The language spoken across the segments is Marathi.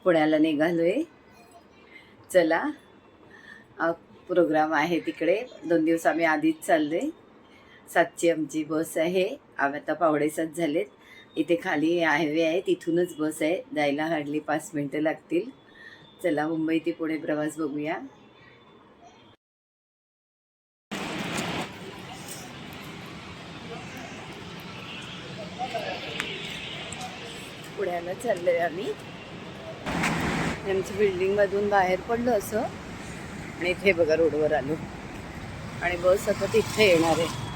पुण्याला निघालोय. चला, प्रोग्राम आहे तिकडे. 2 दिवस आम्ही आधीच चाललोय. 7ची आमची बस आहे. आम्ही आता 5:45 झालेत. इथे खाली हायवे आहे, तिथूनच बस आहे. जायला हार्डली 5 मिनटं लागतील. चला, मुंबई ते पुणे प्रवास बघूया. पुण्याला चाललोय आम्ही. आमच्या बिल्डिंगमधून बाहेर पडलो असं, आणि इथे बघा रोडवर आलो, आणि बस आता तिथे येणार आहे.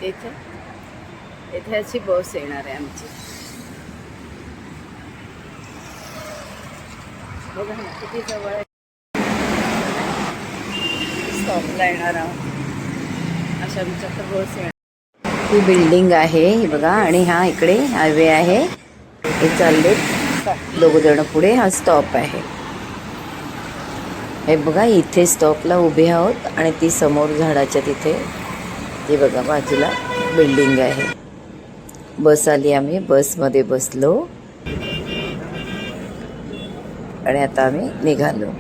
इथे इथे अशी बस येणार आहे आमची. बघा ना किती जवळ आहे. स्टॉपला येणार आहोत. अशा आमच्या तर बस येणार. ही बिल्डिंग आहे ही बघा, आणि हा इकडे हायवे आहे. हे चालले 2 जण पुढे. हा स्टॉप आहे. हे बघा इथे स्टॉपला उभे आहोत, आणि ती समोर झाडाच्या तिथे ती बघा बाजूला बिल्डिंग आहे. बस आली, आम्ही बसमध्ये बसलो, आणि आता आम्ही निघालो.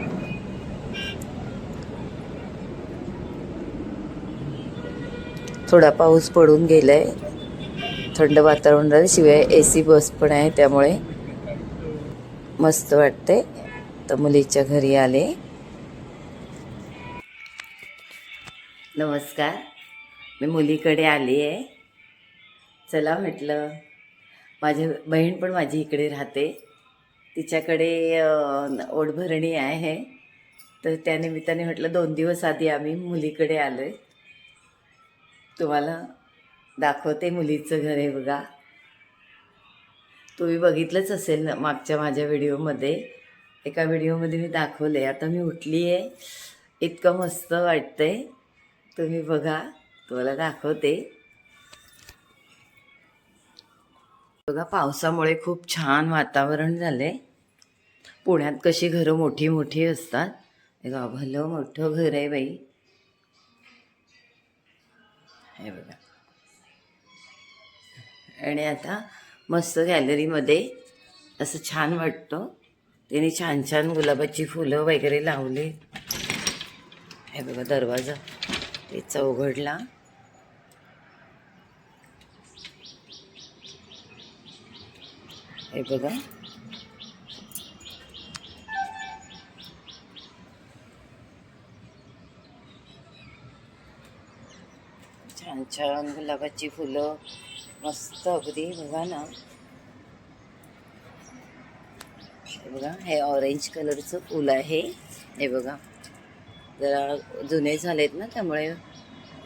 थोडा पाऊस पडून गेलाय, थंड वातावरण झालं. शिवाय AC बस पण आहे, त्यामुळे मस्त वाटते. तर मुलीच्या घरी आले. नमस्कार, मी मुलीकडे आली आहे. चला म्हटलं, माझी बहीण पण माझी इकडे राहते. तिच्याकडे ओढभरणी आहे, तर त्यानिमित्ताने म्हटलं 2 दिवस आधी आम्ही मुलीकडे आलो आहे. तुम्हाला दाखवते मुलीचं घर आहे बघा. तुम्ही बघितलंच असेल ना मागच्या माझ्या व्हिडिओमध्ये. एका व्हिडिओमध्ये मी दाखवलं आहे. आता मी उठली आहे, इतकं मस्त वाटतंय. तुम्ही बघा, तुम्हाला दाखवते. बघा, पावसामुळे खूप छान वातावरण झालं आहे. पुण्यात कशी घरं मोठी मोठी असतात. बघा, भलं मोठं घर आहे बाई. हे बघा, आणि आता मस्त गॅलरीमध्ये असं छान वाटतं. त्याने छान छान गुलाबाची फुलं वगैरे लावले. हे बघा, दरवाजा त्याचा उघडला. हे बघा, छान छान गुलाबाची फुलं मस्त अगदी. बघा ना, हे बघा, हे ऑरेंज कलरचं फुल आहे. हे बघा, जरा जुने झालेत ना, त्यामुळे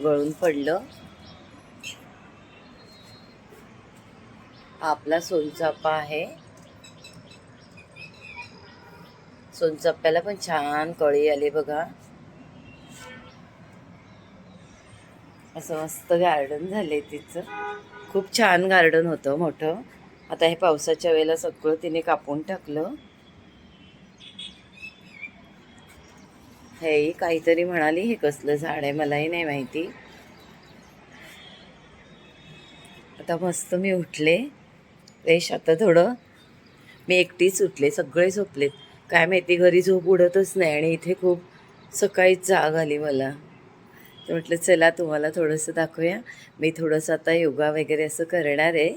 गळून पडलं. हा आपला सोनचाफा आहे. सोनचाफ्याला पण छान कळी आली बघा. असं मस्त गार्डन झालंय तिचं. खूप छान गार्डन होतं मोठं. आता हे पावसाच्या वेळेला सगळं तिने कापून टाकलं. हे काहीतरी म्हणाली, हे कसलं झाड आहे मलाही नाही माहिती. आता मस्त मी उठले फ्रेश. आता थोडं मी एकटीच उठले, सगळे झोपलेत. काय माहिती, घरी झोप उडतच नाही, आणि इथे खूप सकाळीच जाग आली मला. तर म्हटलं चला तुम्हाला थोडंसं दाखवूया. मी थोडंसं आता योगा वगैरे असं करणार आहे,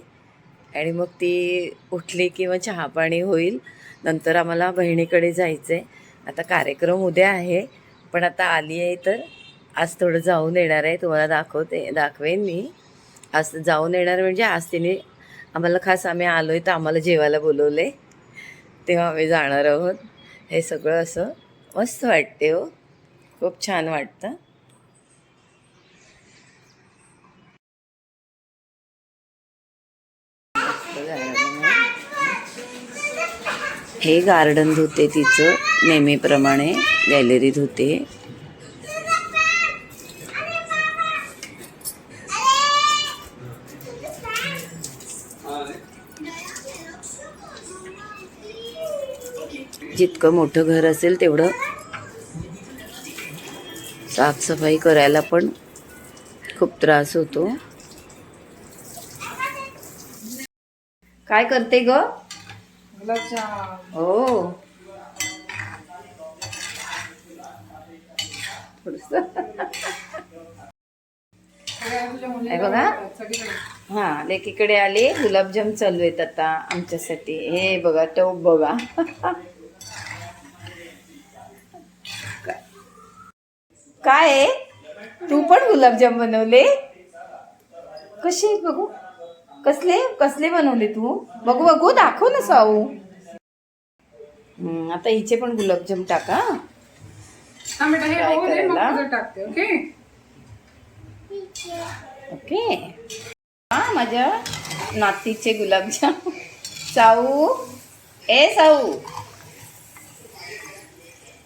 आणि मग ती उठली की मग चहा पाणी होईल. नंतर आम्हाला बहिणीकडे जायचं आहे. आता कार्यक्रम उद्या आहे, पण आता आली आहे तर आज थोडं जाऊन येणार आहे. तुम्हाला दाखवेन मी. आज जाऊन येणार म्हणजे आज तिने आम्हाला खास, आम्ही आलो आहे तर आम्हाला जेवायला बोलवले, तेव्हा आम्ही जाणार आहोत. हे सगळं असं मस्त वाटते हो, खूप छान वाटतं. हे गार्डन धुते तिचं नेहमीप्रमाणे, गॅलरी धुते. जितकं मोठं घर असेल तेवढं साफसफाई करायला पण खूप त्रास होतो. काय करते ग? गुलाबजाम. हो. हे बघा, हा लेकीकडे आले, गुलाबजाम चालू आहेत आता आमच्यासाठी. हे बघा, टोप बघा. काय आहे? तू पण गुलाबजाम बनवले? कसे आहेत बघू? कसले कसले बनवले तू? बघू बघू, दाखव ना साऊ. आता हिचे पण गुलाबजाम टाका. टाकते. Okay okay. हा, माझ्या नातीचे गुलाबजाम. साऊ, ए साऊ,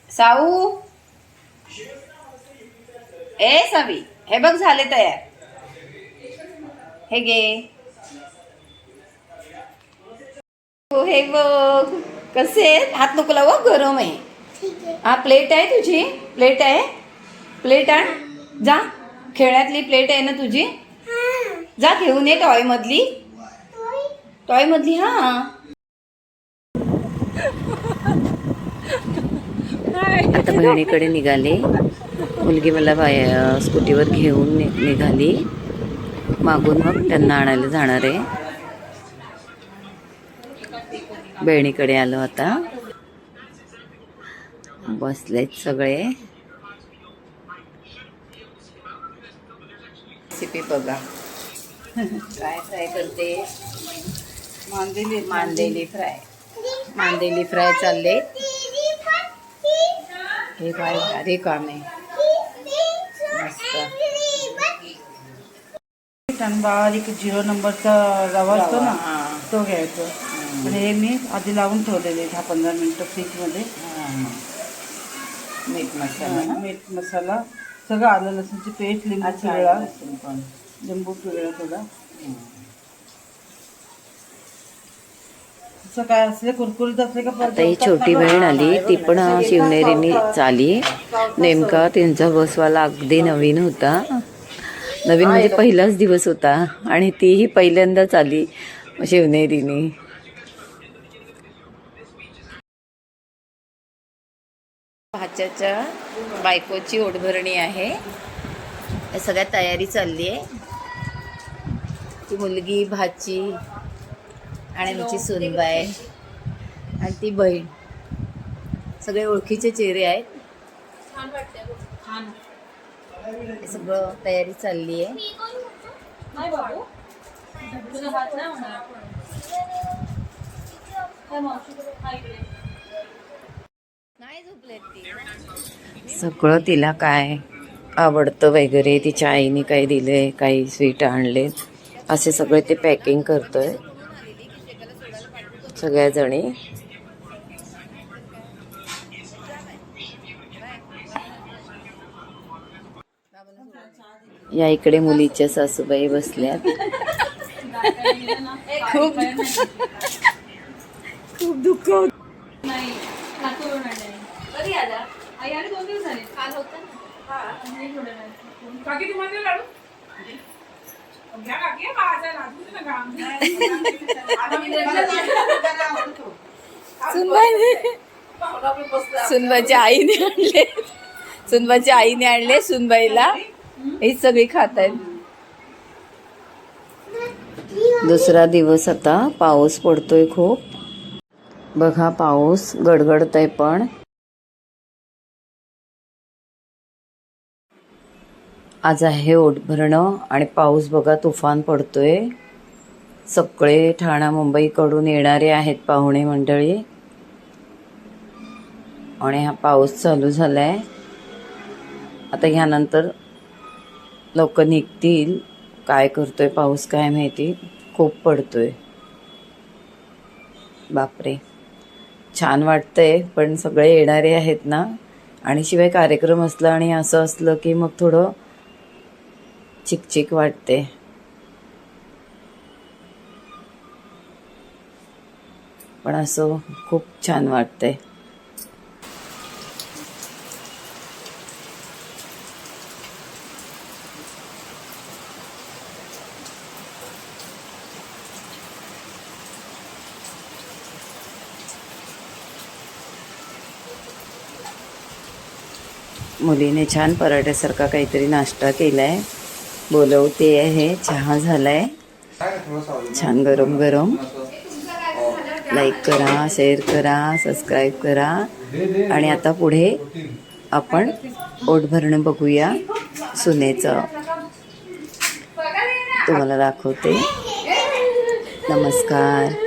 साऊ, ए सावी, हे बघ झाले तयार. हे घे. हे बघ कसे आहेत. हात नको लावू, गरम आहे. हा प्लेट आहे तुझी, प्लेट आहे. प्लेट आण जा. खेळण्यातली प्लेट आहे ना तुझी, जा घेऊन ये. टॉय मधली, टॉय मधली. हा आता बहिणीकडे निघाले. मुलगी मला स्कूटीवर घेऊन निघाली. मागून मग त्यांना आणायला जाणार आहे. बहिणीकडे आलो आता. बसलेत सगळे. रेसिपी बघा. काय फ्राय करते? मांदेली फ्राय. मांदेली फ्राय चालले. हे काय भारी काम आहे. मस्त. बारीक 0 नंबरचा रवा असतो ना, हा. तो घ्यायचा. आणि हे मी आधी लावून ठेवलेले 10-15 मिनिटं फ्रीजमध्ये. मीठ मसाला ना? मीठ मसाला सगळं, आलं लसूणची पेस्ट, लिंबू पिळा, लिंबू पिळा थोडा. असं काय असले कुरकुरीत असले का. आता ही छोटी बहीण आली, ती पण शिवनेरीने चाली. नेमका त्यांचा बसवाला अगदी नवीन होता. नवीन म्हणजे पहिलाच दिवस होता आणि तीही पहिल्यांदाच आली शिवनेरीने. भाच्याच्या बायकोची ओढभरणी आहे. या सगळ्या तयारी चालली आहे. ती मुलगी, भाची आणि आमची सुनबाई आणि ती बहीण, सगळे ओळखीचे चेहरे आहेत. हे सगळं तयारी चालली आहे. सगळं तिला काय आवडतं वगैरे, तिच्या आईने काही दिले, काही स्वीट आणले, असे सगळे ते पॅकिंग करतोय सगळ्या जणी. या इकडे मुलीच्या सासूबाई बसल्यात. खूप खूप दुःख होत. सुनबाईच्या आईने आणले सुनबाईला. ही सगळी खात आहेत. दुसरा दिवस आता. पाऊस पडतोय खूप. बघा पाऊस गडगडतय पण. आज आहे ओढभरणं आणि पाऊस बघा तुफान पडतोय. सगळे ठाणा मुंबईकडून येणारे आहेत पाहुणे मंडळी. आणि हा पाऊस चालू झालाय. आता ह्यानंतर लोक निघतील. काय करतोय पाऊस काय माहिती, खूप पडतोय. बापरे, छान वाटतंय पण सगळे येणारे आहेत ना, आणि शिवाय कार्यक्रम असला आणि असं असलं की मग थोडं चिकचिक वाटते. पण असं खूप छान वाटतंय. मुलीने छान पराठ्यासारखा काहीतरी नाश्ता केला आहे. बोलवते आहे. चहा झाला आहे छान गरम गरम. लाईक करा, शेअर करा, सबस्क्राईब करा. आणि आता पुढे आपण ओट भरणं बघूया सुनेचं. तुम्हाला दाखवते. नमस्कार.